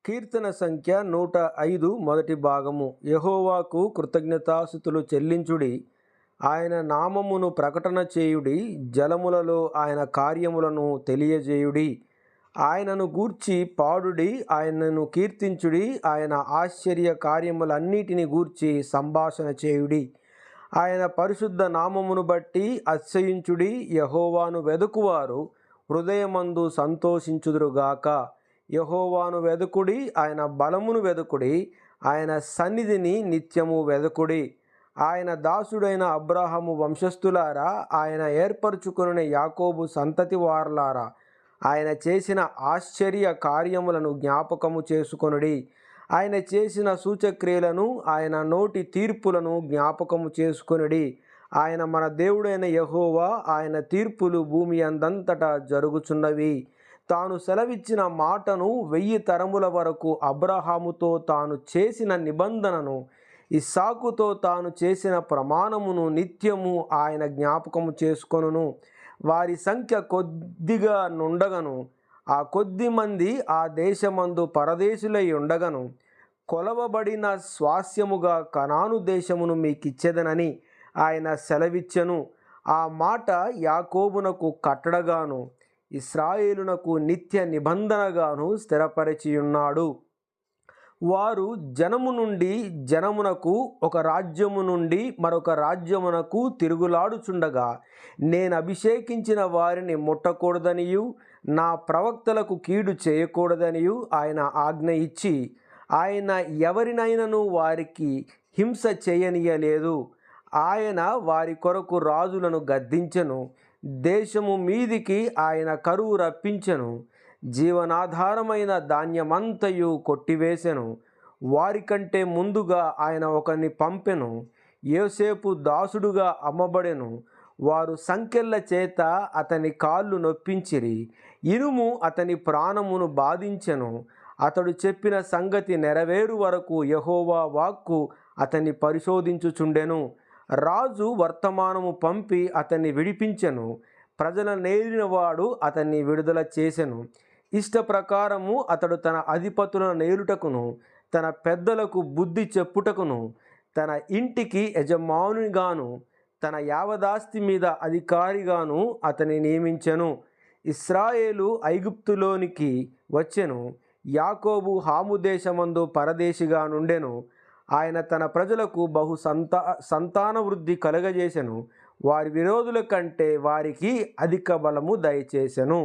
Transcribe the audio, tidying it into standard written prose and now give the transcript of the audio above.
కీర్తన సంఖ్య 105 మొదటి భాగము. యెహోవాకు కృతజ్ఞతాస్తుతులు చెల్లించుడి, ఆయన నామమును ప్రకటన చేయుడి, జలములలో ఆయన కార్యములను తెలియజేయుడి. ఆయనను గూర్చి పాడుడి, ఆయనను కీర్తించుడి, ఆయన ఆశ్చర్య కార్యములన్నిటిని గూర్చి సంభాషణ చేయుడి. ఆయన పరిశుద్ధ నామమును బట్టి అతిశయించుడి. యెహోవాను వెదకువారు హృదయమందు సంతోషించుదురుగాక. యెహోవాను వెదకుడి, ఆయన బలమును వెదకుడి, ఆయన సన్నిధిని నిత్యము వెదకుడి. ఆయన దాసుడైన అబ్రాహాము వంశస్థులారా, ఆయన ఏర్పరచుకొనిన యాకోబు సంతతి వారలారా, ఆయన చేసిన ఆశ్చర్య కార్యములను జ్ఞాపకము చేసుకొనుడి. ఆయన చేసిన సూచక్రియలను, ఆయన నోటి తీర్పులను జ్ఞాపకము చేసుకొనుడి. ఆయన మన దేవుడైన యెహోవా, ఆయన తీర్పులు భూమి అందంతటా జరుగుచున్నవి. తాను సెలవిచ్చిన మాటను 1000 తరముల వరకు, అబ్రహాముతో తాను చేసిన నిబంధనను, ఇస్సాకుతో తాను చేసిన ప్రమాణమును నిత్యము ఆయన జ్ఞాపకము చేసుకొనును. వారి సంఖ్య కొద్దిగా నుండగను, ఆ కొద్ది మంది ఆ దేశమందు పరదేశులై ఉండగను. కొలవబడిన స్వాస్యముగా కనాను దేశమును మీకిచ్చెదనని ఆయన సెలవిచ్చెను. ఆ మాట యాకోబునకు కట్టడగాను, ఇశ్రాయేలునకు నిత్య నిబంధనగాను స్థిరపరచియున్నాడు. వారు జనము నుండి జనమునకు, ఒక రాజ్యము నుండి మరొక రాజ్యమునకు తిరుగులాడుచుండగా, నేను అభిషేకించిన వారిని ముట్టకూడదనియు, నా ప్రవక్తలకు కీడు చేయకూడదనియు ఆయన ఆజ్ఞ ఇచ్చి, ఆయన ఎవరినైనను వారికి హింస చేయనీయలేదు. ఆయన వారి కొరకు రాజులను గద్దించెను. దేశము మీదికి ఆయన కరువు రప్పించెను. జీవనాధారమైన ధాన్యమంతయు కొట్టివేసెను. వారికంటే ముందుగా ఆయన ఒకరిని పంపెను. యోసేపు దాసుడుగా అమ్మబడెను. వారు సంకెళ్ళ చేత అతని కాళ్ళు నొప్పించిరి. ఇనుము అతని ప్రాణమును బాధించెను. అతడు చెప్పిన సంగతి నెరవేరు వరకు యెహోవా వాక్కు అతన్ని పరిశోధించుచుండెను. రాజు వర్తమానము పంపి అతన్ని విడిపించెను. ప్రజలనేలినవాడు అతన్ని విడుదల చేసెను. ఇష్ట ప్రకారము అతడు తన అధిపతులను నేలుటకును, తన పెద్దలకు బుద్ధి చెప్పుటకును, తన ఇంటికి యజమానునిగాను, తన యావదాస్తి మీద అధికారిగాను అతని నియమించెను. ఇశ్రాయేలు ఐగుప్తులోనికి వచ్చెను. యాకోబు హాము దేశమందు పరదేశిగా నుండెను. ఆయన తన ప్రజలకు బహు సంతాన వృద్ధి కలుగజేసెను. వారి విరోధుల కంటే వారికి అధిక బలము దయచేసెను.